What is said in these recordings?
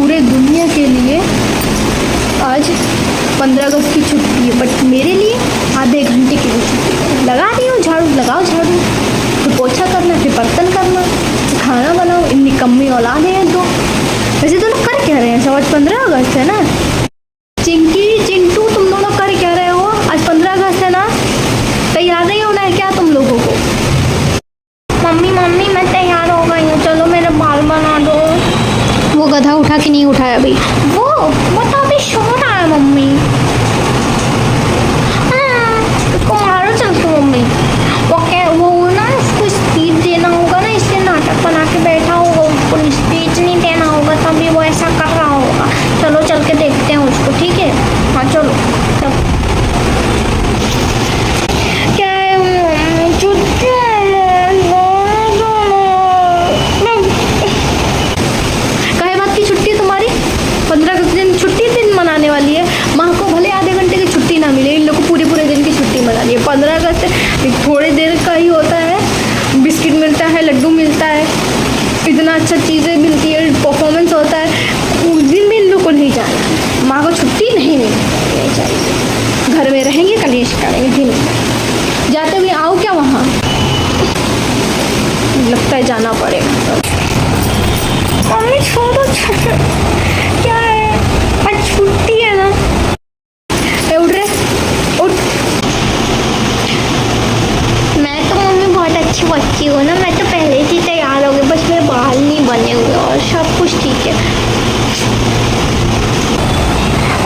पूरे दुनिया के लिए आज 15 अगस्त की छुट्टी है, बट मेरे लिए आधे घंटे की भी छुट्टी है। लगा रही हूँ झाड़ू, लगाओ झाड़ू, फिर पोछा करना, फिर बर्तन करना, फिर खाना बनाओ। इन निकम्मी औलाद हैं तो। वैसे तो लोग कर क्या रहे हैं, सब आज 15 अगस्त है ना। चिंकी चिंटू तुम दोनों कर क्या रहे हो? आज 15 अगस्त है ना, तैयार नहीं होना है क्या तुम लोगों को? मम्मी मम्मी मैं तैयार हो गई हूँ, चलो मेरे बाल बना दो। वो गधा उठा कि नहीं उठाया अभी? वो तो अभी सो रहा है मम्मी। उसको मारो चल के मम्मी। वो ना उसको स्पीच देना होगा ना, इसलिए नाटक बना के बैठा होगा। उसको स्पीच नहीं देना होगा तभी वो ऐसा कर रहा होगा। चलो चल के देखते हैं उसको, ठीक है? हाँ चलो चलो। क्या कहे बात की छुट्टी तुम्हारी? 15 अगस्त दिन छुट्टी दिन मनाने वाली है। माँ को भले आधे घंटे की छुट्टी ना मिले, इन लोग को पूरे पूरे दिन की छुट्टी मनानी है। 15 अगस्त थोड़ी देर का ही होता है, बिस्किट मिलता है, लड्डू मिलता है, इतना अच्छा चीज़ें मिलती है, परफॉर्मेंस होता है। उस दिन भी इन लोग को नहीं जाना। माँ को छुट्टी नहीं मिलनी चाहिए, घर में रहेंगे, कलेश करेंगे दिन। जाते हुए आओ क्या वहाँ? लगता है जाना पड़ेगा। मम्मी छोड़ो छोड़ो, क्या है आज छुट्टी है ना। उठ रहे उठ। मैं तो मम्मी बहुत अच्छी बच्ची हूँ ना, मैं तो पहले से तैयार हो गई, बस मेरे बाल नहीं बने हुए और सब कुछ ठीक है।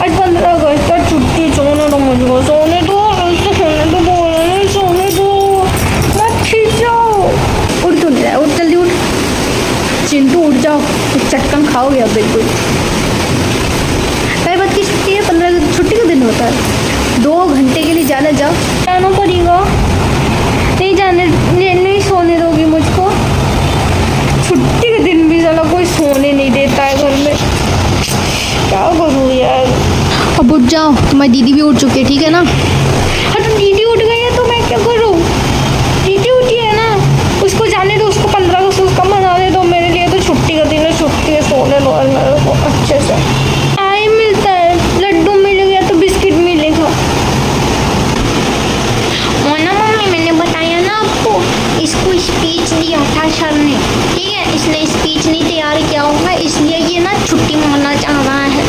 आज 15 अगस्त का छुट्टी, सोने दो मुझको, सोने दो, ऐसे सोने दो, बोलो सोने दो, मत खींचो। उठ तो नहीं रहा, उठ जल्दी उठ। चिंटू उठ जाओ, एक चटकन खाओगे अब बिल्कुल। कई बात की छुट्टी है, 15 छुट्टी का दिन होता है। 2 घंटे के लिए जाना, जाओ, जाना पड़ेगा। नहीं जाने नहीं सोने दोगी मुझको? छुट्टी के दिन भी साला कोई सोने नहीं देता है घर में, क्या करूँ यार। अब उठ जाओ, तुम्हारी दीदी भी उठ चुकी है, ठीक है ना? हाँ तो दीदी उठ गई है तो मैं क्या करूँ? दीदी उठी है ना, उसको जाने दो, उसको 15 अगस्त उसका मनाने दो। मेरे लिए तो छुट्टी का दिन है, छुट्टी है, सोने दो मेरे को अच्छे से। टाइम मिलता है, लड्डू मिलेगा तो बिस्किट मिलेगा। मोना मम्मी मैंने बताया ना आपको, इसको स्पीच दिया था सर ने, ठीक है? इसने स्पीच नहीं तैयार किया होगा, इसलिए ये ना छुट्टी मारना चाह रहा है।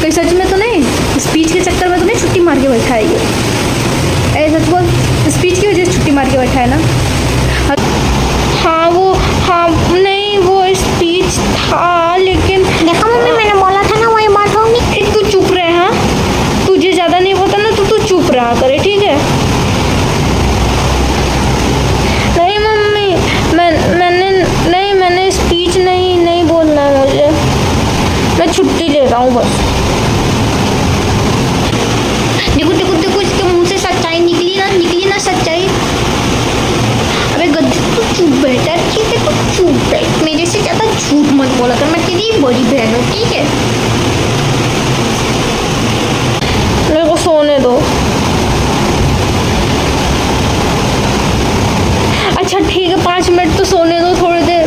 कोई सच में तो नहीं, स्पीच के चक्कर में तो नहीं छुट्टी मार के बैठा है ये? ए सच बोल, स्पीच की वजह से छुट्टी मार के बैठा है ना? हाँ नहीं वो स्पीच था, लेकिन देखा मम्मी मैंने बोला था ना वही बात होगी। तू चुप रहे। हाँ, तुझे ज़्यादा नहीं पता ना तो तू चुप रहा करे, ठीक है? नहीं मम्मी मैंने स्पीच नहीं बोलना है मुझे, मैं छुट्टी ले रहा हूँ बस। देखो इसके मुंह से सच्चाई निकली ना सच्चाई। अबे गद्दी तू चुप बैठा, ठीक है? तू चुप बैठ, मेरे से ज़्यादा झूठ मत बोला कर, मैं तेरी बड़ी बहन हूँ, ठीक है? मेरे को सोने दो। अच्छा ठीक है, 5 मिनट तो सोने दो, थोड़ी देर।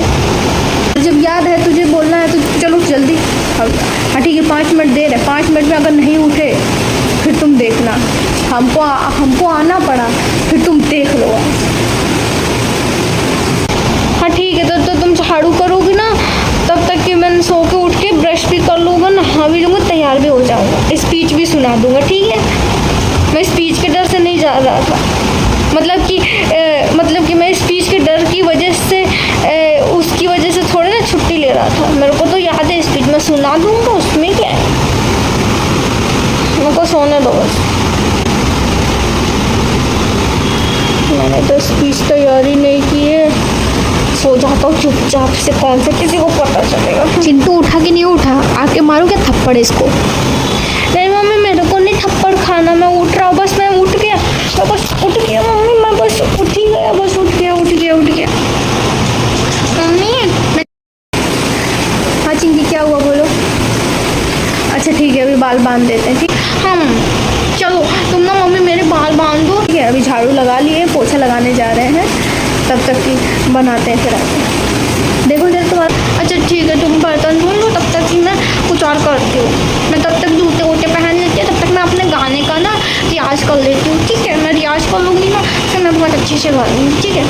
जब याद है तुझे बोलना है तो चलो जल्दी। हाँ ठीक है, 5 मिनट देर है। 5 मिनट में अगर नहीं उठे फिर तुम देखना, हमको आना पड़ा फिर तुम देख लो। हाँ ठीक है, तो तुम झाड़ू करोगी ना, तब तक कि मैं सो के उठ के ब्रश भी कर लूँगा, नहा भी लूँगा, तैयार भी हो जाऊँगा, स्पीच भी सुना दूँगा, ठीक है? मैं स्पीच के डर से नहीं जा रहा था, मतलब कि मैं स्पीच के डर की वजह से उसकी वजह से थोड़ी ना छुट्टी ले रहा था। मेरे को तो याद है स्पीच मैं सुना दूँगा, उसमें क्या है? मेरे को सोने दो बस। मैंने तो स्पीच तैयारी नहीं की है, सो जाता हूँ चुपचाप से, कौन से किसी को पता चलेगा। चिंटू उठा कि नहीं उठा? आके मारो क्या थप्पड़ इसको? नहीं मम्मी मेरे को नहीं थप्पड़ खाना, मैं उठ रहा हूँ बस, मैं उठ गया मम्मी, मैं बस उठ ही गया, बस उठ गया। मम्मी हाँ चिंकी क्या हुआ बोलो? अच्छा ठीक है, अभी बाल बांध देते हैं, ठीक? हाँ चलो तुम ना मम्मी मेरे बाल बांध दो। ठीक है, अभी झाड़ू लगा लिए, पोछा लगाने जा रहे हैं, तब तक की बनाते हैं फिर आते हैं। देखो जरा तुम्हारा। अच्छा ठीक है, तुम बर्तन अच्छे से करूँगी, ठीक है।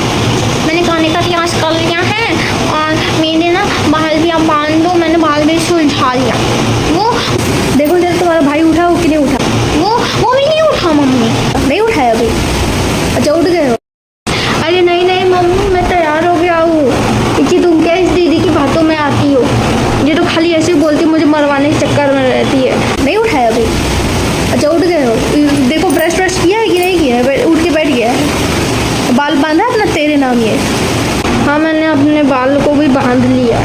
मैंने खाने का रियाज कर लिया है और मेरे ना बाल भी आप बांध दो, मैंने बाल भी सुलझा लिया। वो देखो जरा तुम्हारा भाई उठा वो कि नहीं उठा? वो भी नहीं उठा मम्मी। नहीं उठाया अभी? अच्छा उठ गए हो? अरे नहीं नहीं मम्मी, मैं तैयार हो गया हूँ कि तुम क्या इस दीदी की बातों में आती हो? ये तो खाली ऐसे ही बोलती, मुझे मरवाने के चक्कर में रहती है। नहीं उठाया अभी? अच्छा उठ गए हो? देखो ब्रश व्रश किया है कि नहीं किया है? उठ के बैठ गया है? बाल बांधा अपना तेरे नाम ये? हाँ मैंने अपने बाल को भी बांध लिया।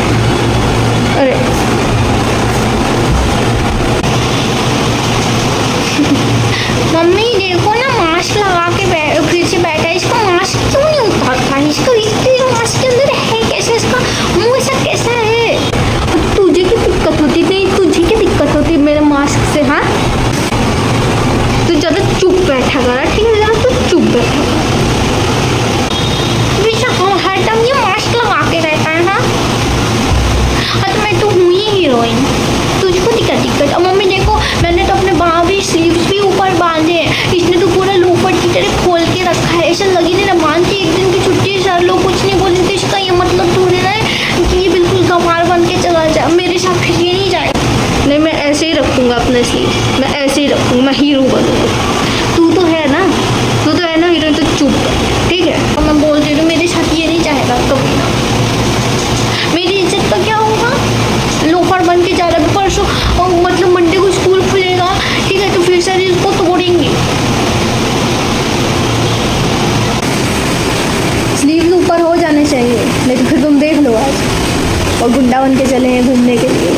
अरे मम्मी देखो ना, मास्क लगा के फिर से बैठा है। इसका मास्क क्यों नहीं उतारता? इसके मास्क के अंदर है कैसे? इसका मुंह ऐसा कैसा है? तुझे क्या दिक्कत होती? नहीं तुझे क्या दिक्कत होती मेरे मास्क से? हाँ तू ज़्यादा चुप बैठा करा, ठीक है? ज़्यादा तू चुप बैठा कर। हर टाइम ये मास्क लगा के रहता है। हाँ तो मैं तो हूँ ही हीरोइन, तुझको क्या दिक्कत? अब मम्मी देखो, मैंने तो अपने बाँह भी स्लीव्स भी ऊपर बांधे हैं। इसने तो पूरा लोफर की तरह खोल के रखा है। ऐसा लगी नहीं ना मानती, एक दिन की छुट्टी सर लोग कुछ नहीं बोले तो इसका ये मतलब थोड़ी ना है कि ये बिल्कुल गंवार बन के चला जाए। मेरे साथ फिर ये नहीं जाए। नहीं मैं ऐसे ही रखूँगा अपने स्लीव, मैं ऐसे ही रखूँगा, मैं हीरो बनूँगा। तू तो है ना, तू तो है ना हीरो, तो चुप कर, ठीक है? और मैं बोल रही हूँ मेरे साथ ये नहीं जाएगा कभी ना। मेरी इज्जत का क्या होगा? लोफर बन के जा रहा है। परसों मतलब मंडे को स्कूल खुलेगा, ठीक है, तो फिर सर इसको तोड़ेंगे। स्लीव ऊपर हो जाने चाहिए, नहीं तो फिर तुम देख लो आज और गुंडा बन के चले हैं घूमने के लिए।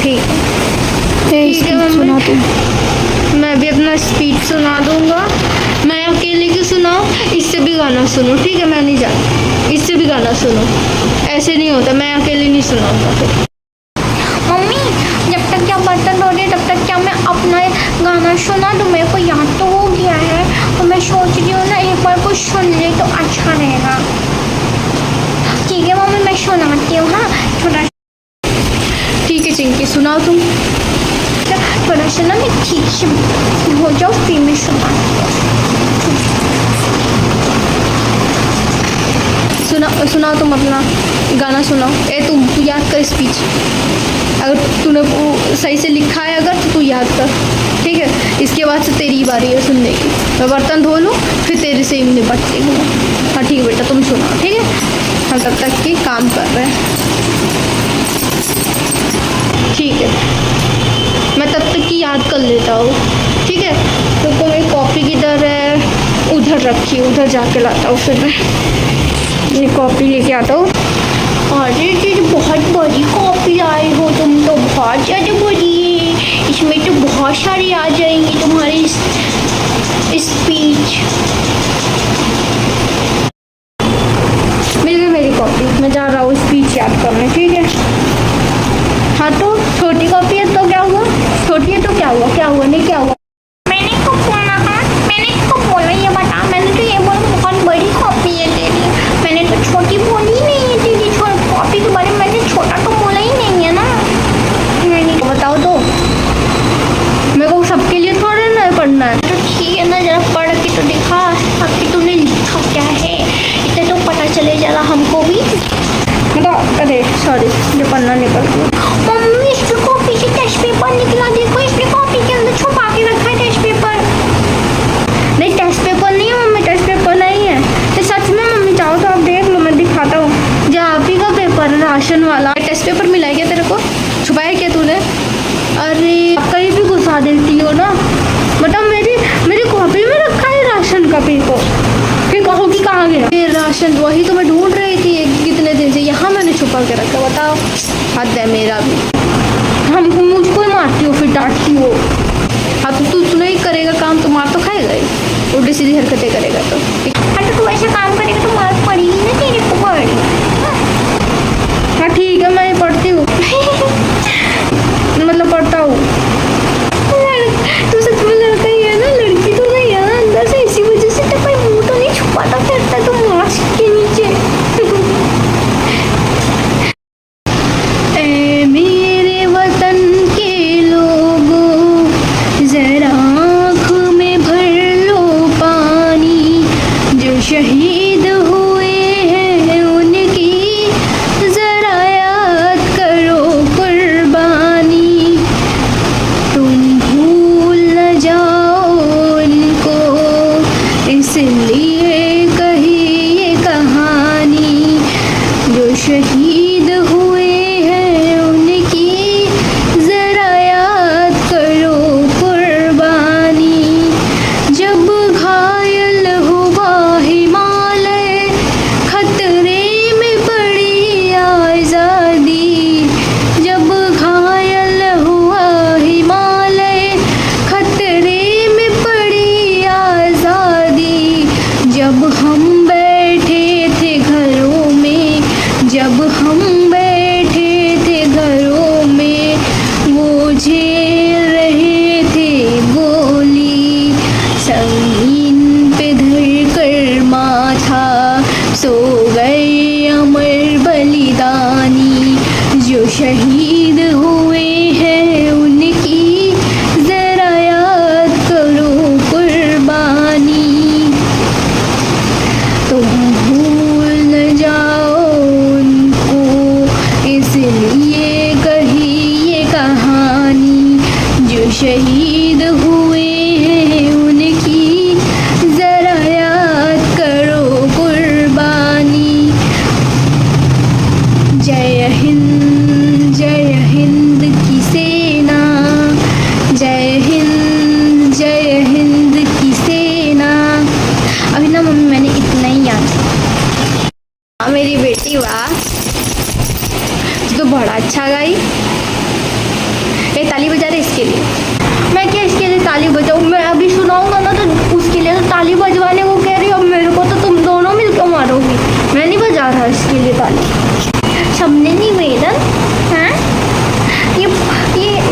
ठीक है मम्मी। सुना तुम। मैं भी अपना स्पीच सुना दूंगा। मैं अकेले क्यों सुनाऊँ? इससे भी गाना सुनो, ठीक है? मैं नहीं जानती, इससे भी गाना सुनो। ऐसे नहीं होता, मैं अकेले नहीं सुनाऊंगा फिर। मम्मी जब तक क्या बर्तन धो रही तब तक क्या मैं अपना गाना सुना दूँ? मेरे को याद तो हो गया है, तो मैं सोच रही हूँ ना एक बार कुछ सुन ले तो अच्छा रहेगा। ठीक है मम्मी, मैं सुनाती हूँ। हाँ थोड़ा ठीक है चिंकी, सुनाओ तुम। थोड़ा सा ना मैं ठीक से हो जाओ फिर मैं सुनाती हूँ। सुनाओ तुम अपना गाना सुनाओ। तू याद कर स्पीच, अगर तूने वो सही से लिखा है अगर तो तू याद कर, ठीक है? इसके बाद से तेरी बारी है सुनने की। मैं बर्तन धो लूँ फिर तेरे से ही निपटती हूँ। हाँ ठीक है बेटा, तुम सुनाओ, ठीक है? हम तब तक के काम कर रहे हैं, ठीक है? मैं तब तक की याद कर लेता हूँ, ठीक है? तो मेरी कॉपी किधर है? उधर रखी, उधर जाके लाता हूँ फिर मैं। ये कॉपी लेके आता हूँ। अरे ये बहुत बड़ी कॉपी आई हो तुम, तो बहुत ज़्यादा बड़ी है। इसमें तो बहुत सारी आ जाएंगी तुम्हारी स्पीच। मिल गई मेरी कॉपी, मैं जा रहा हूँ स्पीच याद करने, ठीक है? हाँ तो छोटी कॉपी है तो क्या हुआ? छोटी है तो क्या हुआ? क्या हुआ? नहीं क्या हुआ? मैंने कब बोला? हाँ मैंने कब बोला? ये बता। मैंने तो ये बोला बहुत बड़ी कॉपी है तेरी, मैंने तो छोटी बोली नहीं है तेरी। कॉपी के बारे में मैंने छोटा तो बोला ही नहीं है ना। मैंने बताओ तो, मेरे को सबके लिए थोड़ा ना पढ़ना है। तो ठीक है ना, जरा पढ़ के तो दिखा कि तूने लिखा क्या है, इतना तो पता चले जरा हमको भी। मतलब अरे सॉरी, जो पन्ना निकल गया। मम्मी इसमें कॉपी से टेस्ट पेपर निकला, देखो इसमें कॉपी के अंदर छुपा के रखा है टेस्ट पेपर। नहीं टेस्ट पेपर नहीं है मम्मी, टेस्ट पेपर नहीं है। तो सच में मम्मी चाहो तो आप देख लो, मैं दिखाता हूँ। जो आप ही का पेपर है राशन वाला, टेस्ट पेपर मिला है क्या तेरे को? छुपाया क्या तूने? अरे कहीं भी घुसा देती हो ना, मतलब मेरी कॉपी में रखा है राशन का पेपर, फिर कहो कि कहाँ गया ये राशन? वही तो मैं ढूंढ रही थी कितने दिन से, यहाँ मैंने छुपा के रखा। बताओ, हद है मेरा भी। हम मुझको ही मारती हो फिर डांटती हो। हाँ तो तू नहीं करेगा काम तो मार तो खाएगा ही, उल्टी सीधी हरकतें करेगा तो। हाँ तो तू ऐसा काम करेगा तो मार पड़ेगी ना तेरे को बड़ी। हाँ ठीक है, मैं पढ़ती हूँ मतलब पढ़ता हूँ। तू सच में लड़का ही है ना, लड़की तो नहीं है ना अंदर से, इसी वजह से तो कोई मुंह तो नहीं छुपाता फिरता तो मास्क के नीचे। ए मेरे वतन के लोगों, जरा आँख में भर लो पानी, जो शहीद हुए हैं उनकी जरा याद करो कुर्बानी। जय हिंद की सेना, जय हिंद की सेना। अभी ना मम्मी मैंने इतना ही याद। मेरी बेटी वाह, तो बड़ा अच्छा गाई। ये ताली बजा रहे इसके लिए। मैं क्या इसके लिए ताली बजाऊँ? मैं अभी सुनाऊंगा ना तो उसके लिए तो ताली बजवाने को कह रही हो, मेरे को तो तुम दोनों मिलकर मारोगी। मैं नहीं बजा रहा इसके लिए ताली। सबने निवेदन है ये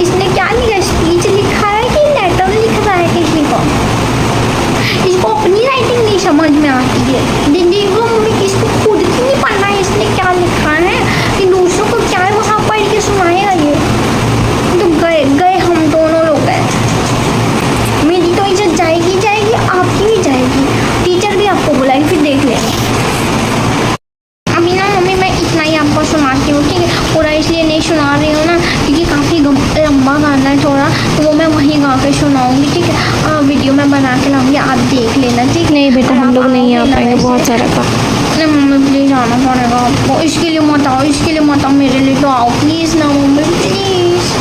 इसने क्या लिखा? स्पीच लिखा है कि लेटर लिख रहा है किसी को? इसको अपनी राइटिंग नहीं समझ में आती है। दीदी को मम्मी इसको खुद की नहीं पढ़ना है इसने क्या लिखा है कि दूसरों को क्या है वहाँ पढ़ के सुनाएगा ये। तो गए हम दोनों लोग गए। मेरी तो इज्जत जाएगी आपकी भी जाएगी। टीचर भी आपको बुलाएगी फिर देख लेंगे। अभी ना मम्मी मैं इतना ही आपको सुनाती हूँ, ठीक है? पूरा इसलिए नहीं सुना रही हूँ ना क्योंकि काफ़ी लंबा गाना है थोड़ा, तो वो मैं वहीं गा के सुनाऊँगी, ठीक है? वीडियो में बना के लाऊँगी, आप देख लेना, ठीक? नहीं बेटा हम लोग नहीं आ पाएंगे, बहुत सारा काम। नहीं मम्मी प्लीज़ आना पड़ेगा आपको। इसके लिए मत आओ, मेरे लिए तो आओ प्लीज़ ना मम्मी, प्लीज़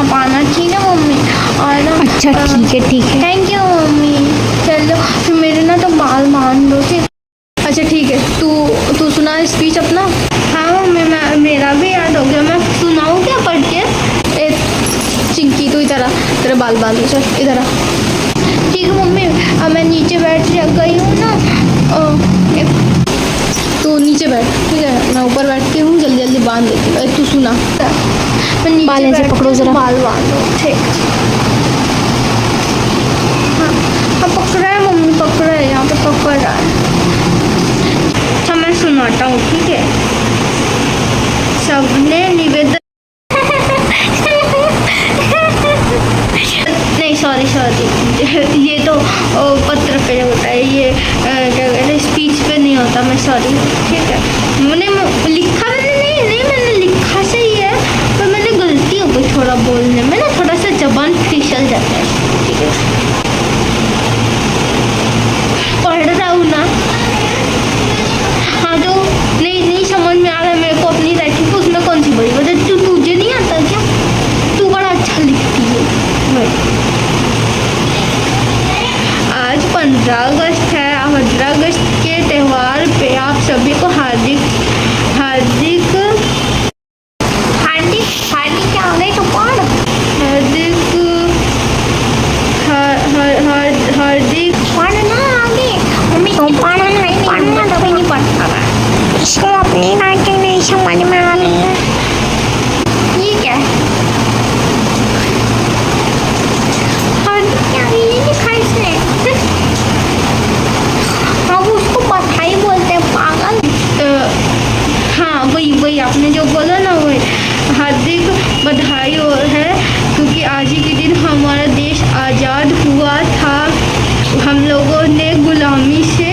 आप आना, ठीक है मम्मी? और ना अच्छा ठीक है। Thank you mummy. चलो फिर मेरे ना तो बाल बांध दो, ठीक? अच्छा ठीक है, तू सुना स्पीच अपना। हाँ मम्मी मेरा भी याद हो गया। मैं सुनाऊँ क्या पढ़ के? चिंकी तू इधर आ, तेरे बाल बांधो, चल इधर आ। ठीक है मम्मी, अब मैं नीचे बैठ गई हूँ ना। तू नीचे बैठ, ठीक है? मैं ऊपर बैठती हूँ, जल्दी बांध देती हूँ। तू सुना। मैं नीचे बाल ऐसे पकड़ो जरा। बाल बांधो, ठीक? हाँ पकड़ा है मम्मी, पकड़ा है, यहाँ पे पकड़ रहा है। अच्छा मैं सुनाता हूँ, ठीक है? सबने निवेदन नहीं सॉरी ये तो पत्र पे होता है, ये क्या कहते हैं स्पीच पे नहीं होता। मैं सॉरी, ठीक है? मैंने लिखा मैंने लिखा सही है, पर मैंने गलती हो गई थोड़ा बोलने में ना, थोड़ा सा जबान फिसल जाता है, ठीक है? पढ़ रहा हूँ ना। हाँ तो नहीं समझ में आ रहा है मेरे को अपनी राइटिंग, उसमें कौन सी बड़ी बात है? तुझे नहीं आता क्या? तू बड़ा अच्छा लिखती है। आज 15 अगस्त है। 15 अगस्त के त्यौहार पे आप सभी को हार्दिक क्या हो गई? तो पढ़। हार्दिक पढ़ना आगे मम्मी तो पढ़ना नहीं पढ़ता है। इसको अपनी राइटिंग नहीं समझ में आ रही है। ये क्या है? क्या ये लिखा इसने? अब उसको बधाई बोलते हैं पागल। हाँ वही आपने जो बोला ना, वही हार्दिक बधाई है क्योंकि आज ही के दिन हमारा देश आज़ाद हुआ था। हम लोगों ने गुलामी से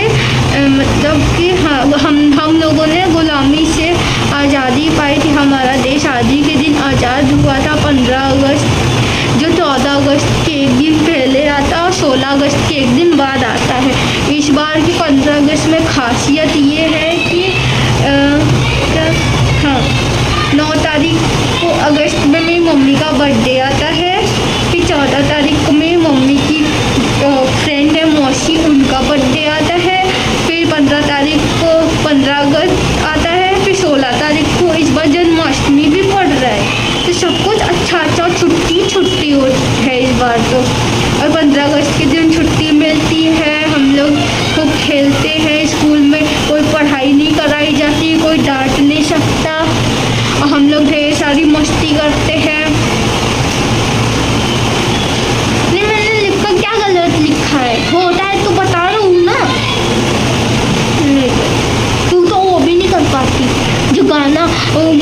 मतलब कि हाँ हम लोगों ने गुलामी से आज़ादी पाई थी। हमारा देश आज ही के दिन आज़ाद हुआ था 15 अगस्त, जो 14 अगस्त के एक दिन पहले आता है और 16 अगस्त के एक दिन बाद आता है। इस बार की 15 अगस्त में खासियत ये है कि 9 तारीख को अगस्त में मेरी मम्मी का बर्थडे आता है। फिर 14 तारीख को मेरी मम्मी की फ्रेंड है मौसी, उनका बर्थडे आता है। फिर 15 तारीख को 15 अगस्त आता है। फिर 16 तारीख को इस बार जन्माष्टमी भी पड़ रहा है, तो सब कुछ अच्छा छुट्टी हो है इस बार तो। और 15 अगस्त के दिन छुट्टी मिलती है, हम लोग खूब खेलते हैं स्कूल में, कोई पढ़ाई नहीं कराई जाती, कोई डांट नहीं सकता, और हम लोग ढेर सारी मस्ती करते हैं। नहीं मैंने लिखा क्या गलत लिखा है? होता है तो बता रहा हूँ ना। तू तो वो भी नहीं कर पाती, जो गाना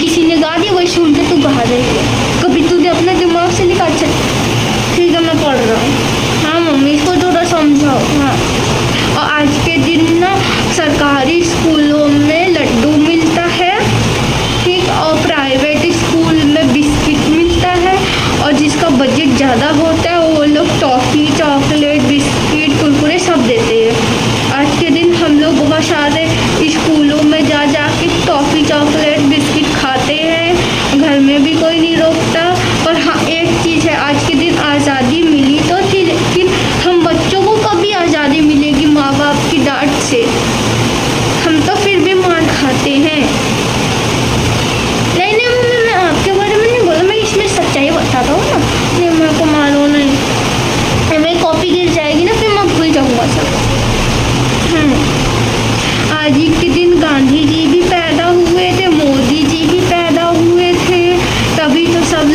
किसी ने गा दिया वही सुन के तू गा रही है। कभी तूने अपने दिमाग से लिखा? अच्छा ठीक है मैं पढ़ रहा हूँ। हाँ मम्मी इसको थोड़ा समझाओ। हाँ और आज के दिन ना सरकारी स्कूलों में लड्डू मिलता है, ठीक, और प्राइवेट स्कूल में बिस्किट मिलता है, और जिसका बजट ज़्यादा होता है घर में भी कोई नहीं रोकता। और हाँ, एक चीज़ है, आज के दिन आज़ादी मिली तो थी, लेकिन हम बच्चों को कभी आज़ादी मिलेगी माँ बाप की डांट से? हम तो फिर भी मार खाते हैं। नहीं नहीं मम्मी, मैं आपके बारे में नहीं बोला, मैं इसमें सच्चाई बताता हूँ ना। नहीं, मेरे को मारो नहीं, मेरी कॉपी गिर जाएगी ना, फिर मैं भूल जाऊँगा सब। आज ही के दिन गांधी जी भी पैदा हुए थे, मोदी जी भी पैदा हुए थे, तभी तो सभी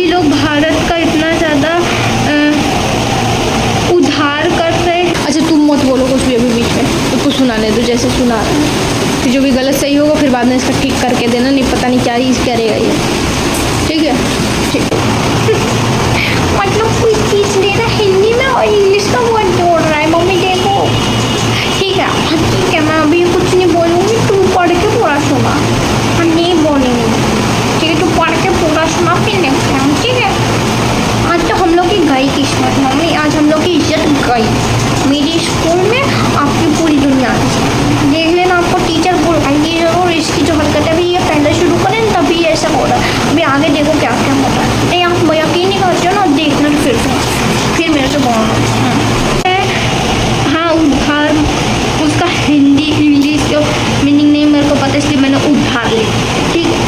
लोग भारत का इतना ज़्यादा उद्धार कर रहे। अच्छा तुम मत बोलो कुछ भी अभी बीच में, उसको सुनाने दो जैसे सुना रहा है, फिर जो भी गलत सही होगा फिर बाद में इसका ठीक करके देना, नहीं पता नहीं क्या ही करेगा ये। ठीक है, ठीक। मतलब कोई चीज़ ले रहा हिंदी में और इंग्लिश का वर्ड जोड़ रहा है। मम्मी देखो, ठीक है, हाँ ठीक है, मैं अभी कुछ नहीं बोलूँगी, तुम पढ़ के पूरा सुना। हाँ नहीं बोलेंगे, ठीक है, तू पढ़ के पूरा सुना, फिर देखते हैं हम, ठीक है। आज तो हम लोग की गई किस्मत मम्मी, आज हम लोग की इज्जत गई। मेरी स्कूल में आपकी पूरी दुनिया देख लेना, आपको टीचर बुलाएंगे जरूर। इसकी जो हरकत है अभी ये पहले शुरू करें तभी ऐसा हो रहा है, अभी आगे देखो क्या क्या होता है। नहीं आप यकीन नहीं करते हो ना, देखना फिर मेरे से बोलना। हाँ, उद्धार उसका हिंदी इंग्लिश जो मीनिंग नहीं मेरे को पता, इसलिए मैंने उद्धार लिखा। ठीक है,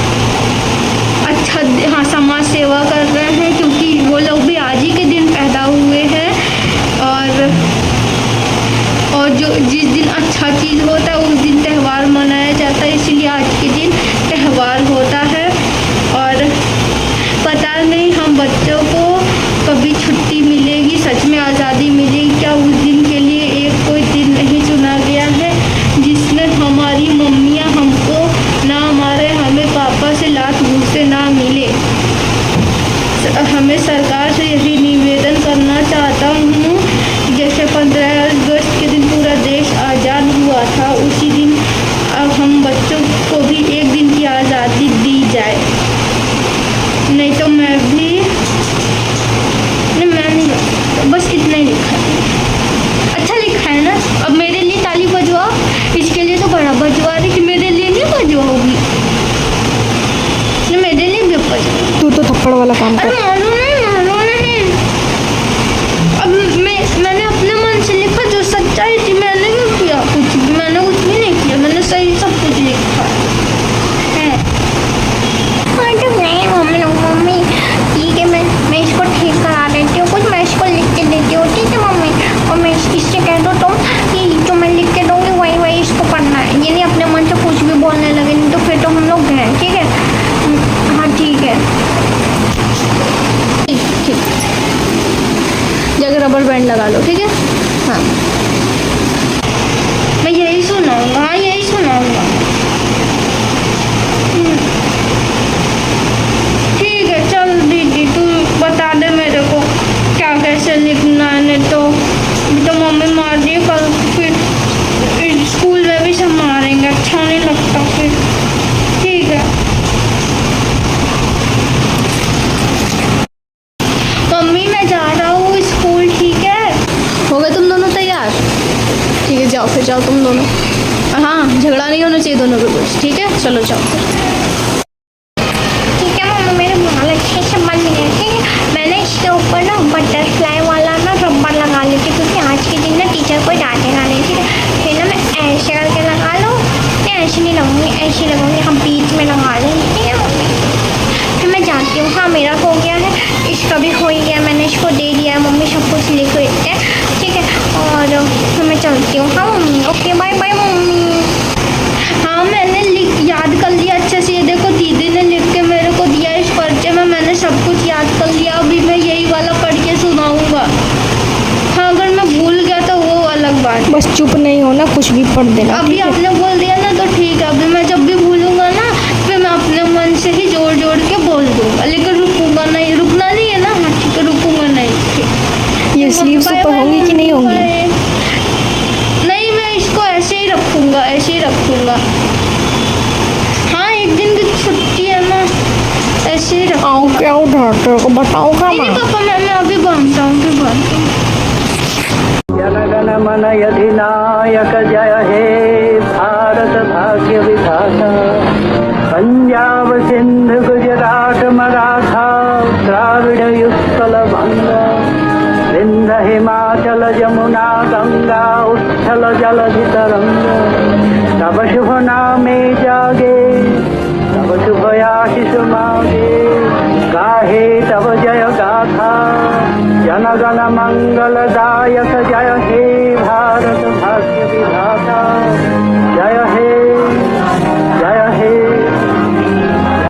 अच्छा हाँ, समाज सेवा कर रहे हैं क्योंकि वो लोग भी आज ही के दिन पैदा हुए हैं। और जो जिस दिन अच्छा चीज़ होता है उस दिन त्यौहार मनाया जाता है, इसीलिए आज के दिन त्यौहार होता है। और पता नहीं हम बच्चों को कभी छुट्टी मिलेगी, सच में आज़ादी मिलेगी क्या? उस दिन के लिए एक कोई दिन नहीं चुना गया है जिसमें हमारी मम्मियाँ हमको ना मारे, हमें पापा से लात घूंसे ना मिले। हमें सरकार से यही निवेदन करना चाहता हूँ, जैसे 15 अगस्त के दिन पूरा देश आज़ाद हुआ था, उसी दिन अब हम बच्चों को भी एक दिन की आज़ादी दी जाए। नहीं तो मैं नहीं, बस इतना ही लिखा है। अच्छा लिखा है ना? अब मेरे लिए ताली बजवाओ, इसके लिए तो बड़ा बजवा रही, कि मेरे लिए नहीं बजवाओगी? मेरे लिए भी बजवा। तू तो थप्पड़ वाला काम कर। मानो नहीं। अब मैंने अपने मन से लिखा जो सच्चाई थी, मैंने नहीं किया कुछ भी, मैंने कुछ भी नहीं किया, मैंने सही सब कुछ लिखा है। मम्मी ठीक है, मैं इसको ठीक करा देती हूँ, कुछ मैं इसको लिख के देती हूँ, ठीक है मम्मी। और मैं इससे कह दो तुम कि जो मैं लिख के दूँगी वही इसको पढ़ना है, ये नहीं अपने मन से कुछ भी बोलने लगे, नहीं तो फिर तो हम लोग गए, ठीक है। हाँ ठीक है, ठीक, जगह रबर बैंड लगा लो, ठीक है। हाँ, मैं यही सुनाऊंगा, हाँ यही सुनाऊंगा। ठीक है, चल दीदी तू बता दे मेरे को क्या कैसे लिखना है, नहीं तो मम्मी मार दी कल, फिर स्कूल में भी सब मारेंगे, अच्छा नहीं लगता फिर। ठीक है मम्मी, मैं जा रहा हूँ स्कूल, ठीक है? हो गए तुम दोनों तैयार? ठीक है, जाओ फिर, जाओ तुम दोनों। हाँ, झगड़ा नहीं होना चाहिए दोनों के कुछ, ठीक है? चलो जाओ फिर। ठीक है मम्मी, मेरे बाल अच्छे से बन गए, ठीक है। मैंने इसके ऊपर ना बटरफ्लाई वाला ना रबर लगा लेती, क्योंकि आज के दिन ना टीचर को डांटेगा नहीं, ठीक है। फिर ना मैं ऐसे करके लगा लूँ, नहीं ऐसे नहीं लगाऊंगी, ऐसे लगाऊंगी, हम बीच में लगा लेंगे, ठीक है मम्मी। फिर मैं जाती हूँ। हाँ मेरा हो गया है, इसका भी हो ही गया, मैंने इसको दे दिया है, मम्मी सब कुछ लिख लेते हैं, ठीक है। और फिर मैं चलती हूँ। हाँ mummy, okay bye bye mummy. हाँ मैंने याद कर लिया अच्छे से, ये देखो दीदी ने लिख के मेरे को दिया इस पर्चे में, मैंने सब कुछ याद कर लिया। अभी मैं यही वाला पढ़ के सुनाऊंगा। हाँ अगर मैं भूल गया तो वो अलग बात। बस चुप नहीं होना, कुछ भी पढ़ देना। अभी आपने बोल दिया ना तो ठीक है, अभी मैं जब भी भूलूंगा ना फिर मैं अपने मन से ही जोड़ जोड़ के बोल दूंगा, लेकिन रुकूंगा नहीं, रुकना नहीं है ना। हाँ ठीक है, रुकूंगा नहीं। ये स्लीव्स ऊपर होंगी कि नहीं होंगी? नहीं, मैं इसको ऐसे ही रखूंगा, ऐसे ही रखूंगा। हाँ एक दिन की छुट्टी है ना, ऐसे ही रखूंगा। क्या उठाते हो, बताओ नहीं नहीं पापा, मैं अभी बांधता हूँ, फिर बांधता हूँ। जनगण मन अधिनायक जय हे भारत भाग्य भाग्य विधाता पंजाब सिंध गुजरात मराठा द्राविड़ उत्कल बंगा विंध्य हिमाचल जमुना गंगा उच्छल जलधि तरंग तब शुभ नामे जागे तब शुभ आशीष मागे गाहे तब जय गाथा जनगण मंगलदायक जय हे भारत भाग्य विधाता